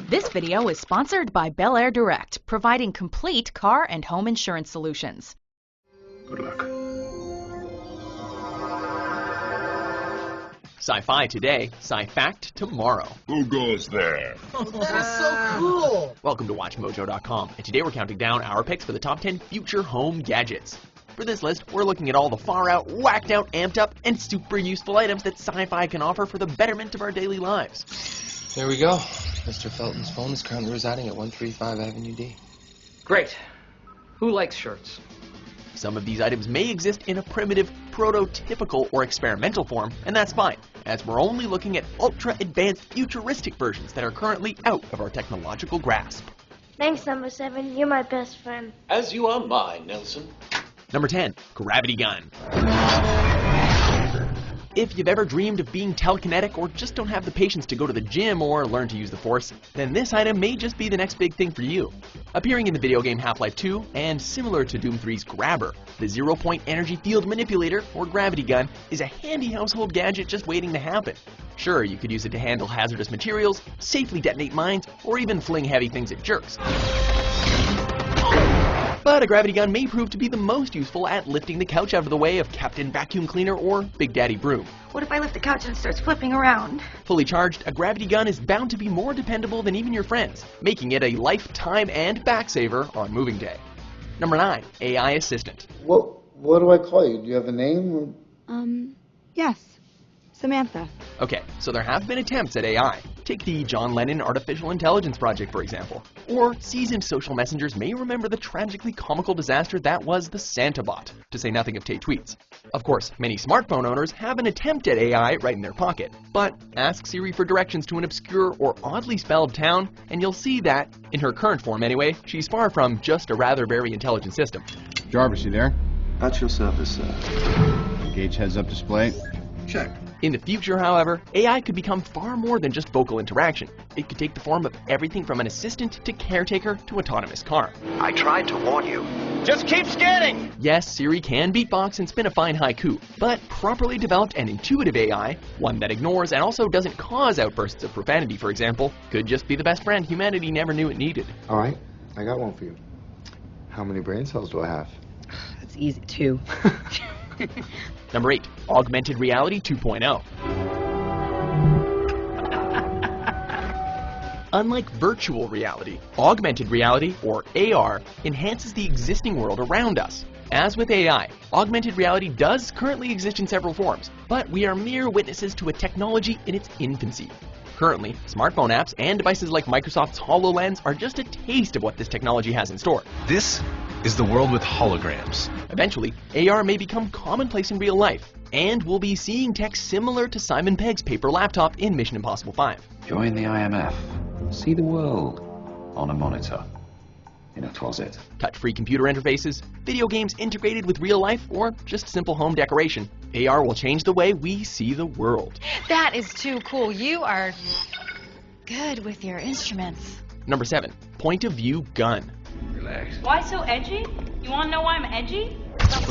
This video is sponsored by Bel Air Direct, providing complete car and home insurance solutions. Good luck. Sci-fi today, sci-fact tomorrow. Who goes there? That's so cool! Welcome to WatchMojo.com, and today we're counting down our picks for the top 10 future home gadgets. For this list, we're looking at all the far-out, whacked-out, amped-up, and super useful items that sci-fi can offer for the betterment of our daily lives. There we go. Mr. Felton's phone is currently residing at 135 Avenue D. Great. Who likes shirts? Some of these items may exist in a primitive, prototypical, or experimental form, and that's fine, as we're only looking at ultra-advanced futuristic versions that are currently out of our technological grasp. Thanks, number 7. You're my best friend. As you are mine, Nelson. Number 10, Gravity Gun. If you've ever dreamed of being telekinetic or just don't have the patience to go to the gym or learn to use the Force, then this item may just be the next big thing for you. Appearing in the video game Half-Life 2 and similar to Doom 3's Grabber, the Zero-Point Energy Field Manipulator, or Gravity Gun, is a handy household gadget just waiting to happen. Sure, you could use it to handle hazardous materials, safely detonate mines, or even fling heavy things at jerks. But a gravity gun may prove to be the most useful at lifting the couch out of the way of Captain Vacuum Cleaner or Big Daddy Broom. What if I lift the couch and it starts flipping around? Fully charged, a gravity gun is bound to be more dependable than even your friends, making it a lifetime and back saver on moving day. Number 9, AI Assistant. What do I call you? Do you have a name? Yes. Samantha. Okay, so there have been attempts at AI. Take the John Lennon Artificial Intelligence Project, for example. Or seasoned social messengers may remember the tragically comical disaster that was the SantaBot, to say nothing of Tay Tweets. Of course, many smartphone owners have an attempt at AI right in their pocket. But ask Siri for directions to an obscure or oddly spelled town, and you'll see that, in her current form anyway, she's far from just a rather very intelligent system. Jarvis, you there? At your service, sir. Engage heads-up display. Check. In the future, however, AI could become far more than just vocal interaction. It could take the form of everything from an assistant to caretaker to autonomous car. I tried to warn you. Just keep scanning! Yes, Siri can beatbox and spin a fine haiku, but properly developed and intuitive AI, one that ignores and also doesn't cause outbursts of profanity, for example, could just be the best friend humanity never knew it needed. All right, I got one for you. How many brain cells do I have? That's easy, too. Number 8, Augmented Reality 2.0. Unlike virtual reality, augmented reality, or AR, enhances the existing world around us. As with AI, augmented reality does currently exist in several forms, but we are mere witnesses to a technology in its infancy. Currently, smartphone apps and devices like Microsoft's HoloLens are just a taste of what this technology has in store. This is the world with holograms. Eventually, AR may become commonplace in real life, and we'll be seeing tech similar to Simon Pegg's paper laptop in Mission Impossible 5. Join the IMF. See the world on a monitor. In a closet. Touch-free computer interfaces, video games integrated with real life, or just simple home decoration, AR will change the way we see the world. That is too cool. You are good with your instruments. Number 7, Point of View Gun. Relax. Why so edgy? You want to know why I'm edgy? Of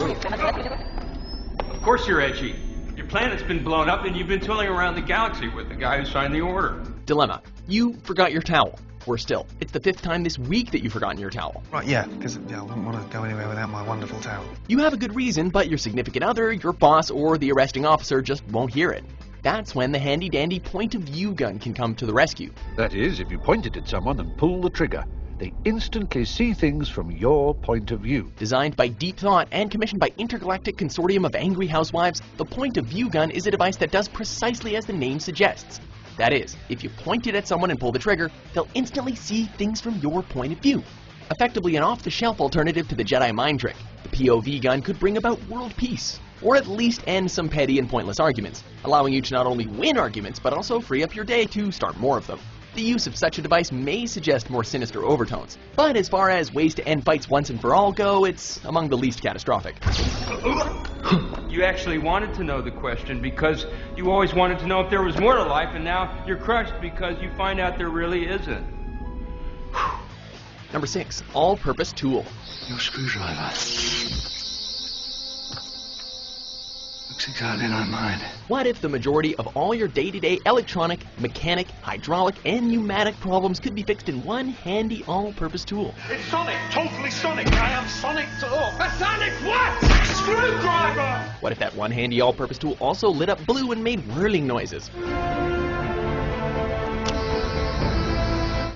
course you're edgy. Your planet's been blown up and you've been tooling around the galaxy with the guy who signed the order. Dilemma. You forgot your towel. Worse still, it's the 5th time this week that you've forgotten your towel. Right, yeah, because I wouldn't want to go anywhere without my wonderful towel. You have a good reason, but your significant other, your boss, or the arresting officer just won't hear it. That's when the handy-dandy Point of View gun can come to the rescue. That is, if you point it at someone and pull the trigger. They instantly see things from your point of view. Designed by Deep Thought and commissioned by Intergalactic Consortium of Angry Housewives, the Point of View gun is a device that does precisely as the name suggests. That is, if you point it at someone and pull the trigger, they'll instantly see things from your point of view. Effectively an off-the-shelf alternative to the Jedi mind trick, the POV gun could bring about world peace, or at least end some petty and pointless arguments, allowing you to not only win arguments, but also free up your day to start more of them. The use of such a device may suggest more sinister overtones, but as far as ways to end fights once and for all go, it's among the least catastrophic. You actually wanted to know the question because you always wanted to know if there was more to life, and now you're crushed because you find out there really isn't. Number 6, All-Purpose Tool. Your screwdriver. Looks exactly like mine. What if the majority of all your day-to-day electronic, mechanic, hydraulic, and pneumatic problems could be fixed in one handy all-purpose tool? It's Sonic! Totally Sonic! I am Sonic to all! A Sonic what? Screwdriver! What if that one handy all-purpose tool also lit up blue and made whirling noises?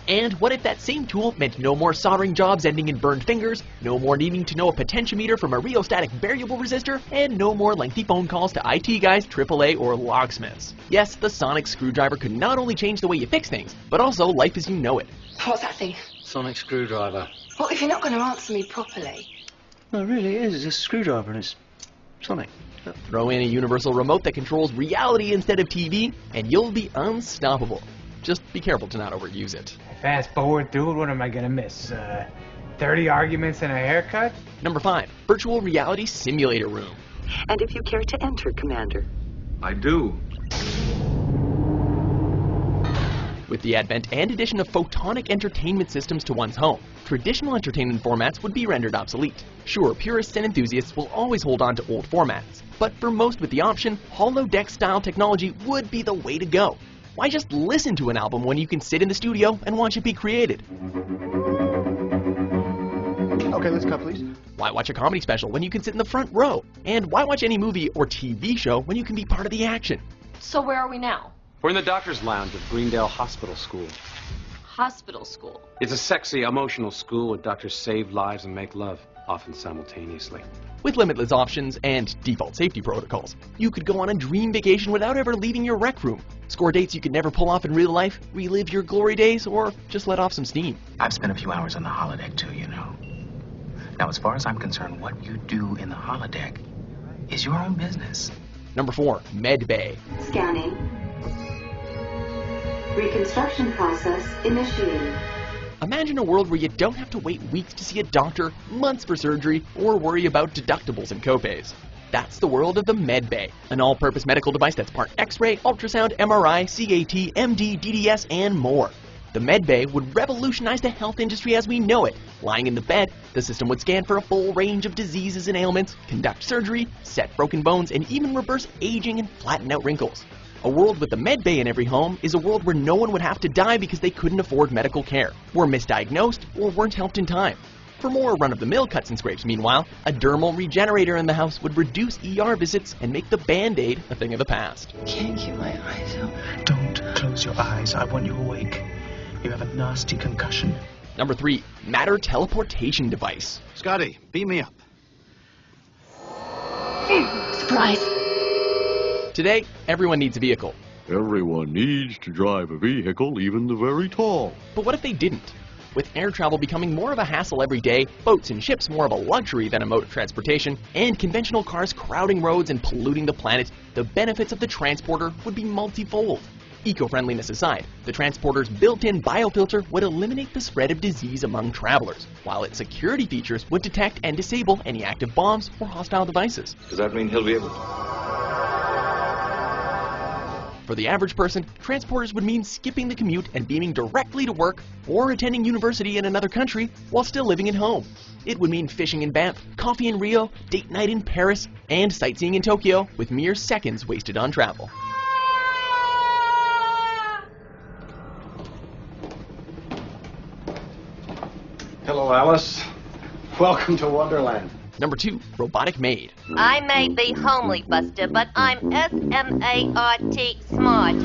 And what if that same tool meant no more soldering jobs ending in burned fingers, no more needing to know a potentiometer from a rheostatic variable resistor, and no more lengthy phone calls to IT guys, AAA, or locksmiths? Yes, the sonic screwdriver could not only change the way you fix things, but also life as you know it. What's that thing? Sonic screwdriver. What if you're not going to answer me properly? No, it really is. It's a screwdriver and it's Sonic. Throw in a universal remote that controls reality instead of TV, and you'll be unstoppable. Just be careful to not overuse it. Fast forward through it, what am I gonna miss? 30 arguments and a haircut? Number 5, virtual reality simulator room. And if you care to enter, Commander. I do. With the advent and addition of photonic entertainment systems to one's home, traditional entertainment formats would be rendered obsolete. Sure, purists and enthusiasts will always hold on to old formats, but for most with the option, holodeck-style technology would be the way to go. Why just listen to an album when you can sit in the studio and watch it be created? Okay, let's cut, please. Why watch a comedy special when you can sit in the front row? And why watch any movie or TV show when you can be part of the action? So where are we now? We're in the doctor's lounge at Greendale Hospital School. Hospital school. It's a sexy, emotional school where doctors save lives and make love, often simultaneously. With limitless options and default safety protocols, you could go on a dream vacation without ever leaving your rec room, score dates you could never pull off in real life, relive your glory days, or just let off some steam. I've spent a few hours on the holodeck too, you know. Now, as far as I'm concerned, what you do in the holodeck is your own business. Number 4, Med Bay. Scanning. Reconstruction process initiated. Imagine a world where you don't have to wait weeks to see a doctor, months for surgery, or worry about deductibles and copays. That's the world of the Med Bay, an all-purpose medical device that's part X-ray, ultrasound, MRI, CAT, MD, DDS, and more. The Med Bay would revolutionize the health industry as we know it. Lying in the bed, the system would scan for a full range of diseases and ailments, conduct surgery, set broken bones, and even reverse aging and flatten out wrinkles. A world with the Med Bay in every home is a world where no one would have to die because they couldn't afford medical care, were misdiagnosed, or weren't helped in time. For more run-of-the-mill cuts and scrapes, meanwhile, a dermal regenerator in the house would reduce ER visits and make the Band-Aid a thing of the past. Can't keep my eyes open. Don't close your eyes. I want you awake. You have a nasty concussion. Number 3, matter teleportation device. Scotty, beam me up. Surprise. Today, everyone needs a vehicle. Everyone needs to drive a vehicle, even the very tall. But what if they didn't? With air travel becoming more of a hassle every day, boats and ships more of a luxury than a mode of transportation, and conventional cars crowding roads and polluting the planet, the benefits of the transporter would be multifold. Eco-friendliness aside, the transporter's built-in biofilter would eliminate the spread of disease among travelers, while its security features would detect and disable any active bombs or hostile devices. Does that mean he'll be able to? For the average person, transporters would mean skipping the commute and beaming directly to work or attending university in another country while still living at home. It would mean fishing in Banff, coffee in Rio, date night in Paris, and sightseeing in Tokyo with mere seconds wasted on travel. Hello, Alice. Welcome to Wonderland. Number 2, robotic maid. I may be homely, Buster, but I'm S-M-A-R-T smart.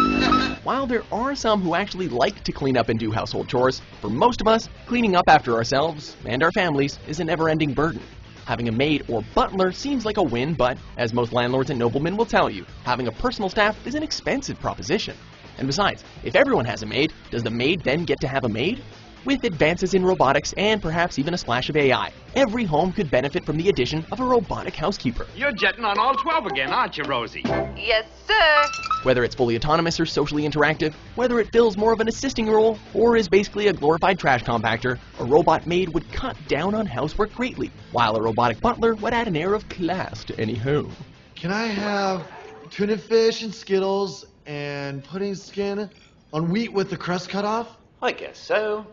While there are some who actually like to clean up and do household chores, for most of us, cleaning up after ourselves and our families is a never-ending burden. Having a maid or butler seems like a win, but as most landlords and noblemen will tell you, having a personal staff is an expensive proposition. And besides, if everyone has a maid, does the maid then get to have a maid? With advances in robotics and perhaps even a splash of AI, every home could benefit from the addition of a robotic housekeeper. You're jetting on all 12 again, aren't you, Rosie? Yes, sir. Whether it's fully autonomous or socially interactive, whether it fills more of an assisting role or is basically a glorified trash compactor, a robot maid would cut down on housework greatly, while a robotic butler would add an air of class to any home. Can I have tuna fish and Skittles and pudding skin on wheat with the crust cut off? I guess so.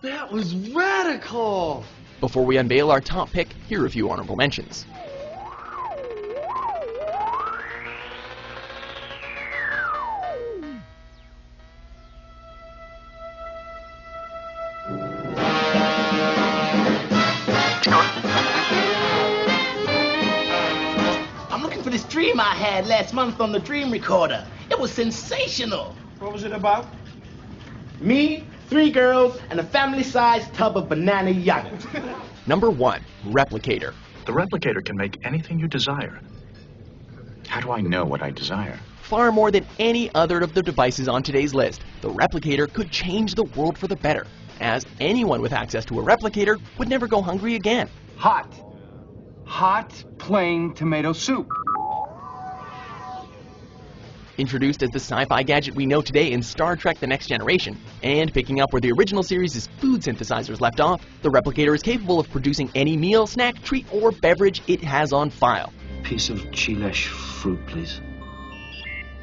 That was radical! Before we unveil our top pick, here are a few honorable mentions. I'm looking for this dream I had last month on the Dream Recorder. It was sensational. What was it about? Me, 3 girls, and a family-sized tub of banana yogurt. Number 1, Replicator. The Replicator can make anything you desire. How do I know what I desire? Far more than any other of the devices on today's list, the Replicator could change the world for the better, as anyone with access to a Replicator would never go hungry again. Hot plain tomato soup. Introduced as the sci-fi gadget we know today in Star Trek The Next Generation, and picking up where the original series' food synthesizers left off, the Replicator is capable of producing any meal, snack, treat, or beverage it has on file. Piece of Chilesh fruit, please.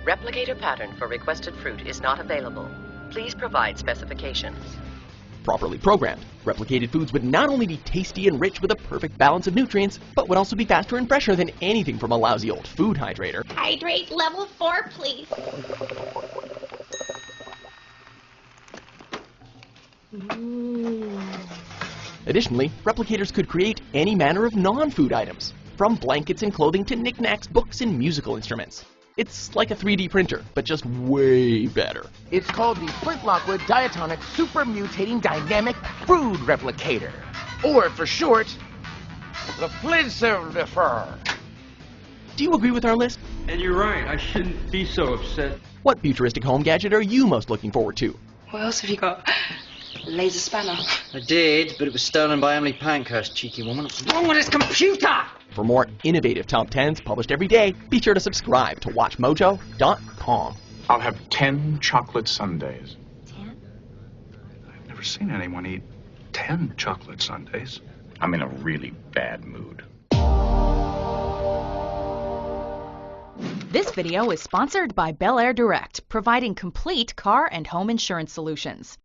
Replicator pattern for requested fruit is not available. Please provide specifications. Properly programmed, replicated foods would not only be tasty and rich with a perfect balance of nutrients, but would also be faster and fresher than anything from a lousy old food hydrator. Hydrate level 4, please. Additionally, replicators could create any manner of non-food items, from blankets and clothing to knickknacks, books, and musical instruments. It's like a 3D printer, but just way better. It's called the Flint Lockwood Diatonic Super Mutating Dynamic Food Replicator. Or, for short, the Flinsilver. Do you agree with our list? And you're right, I shouldn't be so upset. What futuristic home gadget are you most looking forward to? What else have you got? Laser spanner. I did, but it was stolen by Emily Pankhurst, cheeky woman. What's wrong with this computer? For more innovative top 10s published every day, be sure to subscribe to WatchMojo.com. I'll have 10 chocolate sundaes. 10? I've never seen anyone eat 10 chocolate sundaes. I'm in a really bad mood. This video is sponsored by Bel Air Direct, providing complete car and home insurance solutions.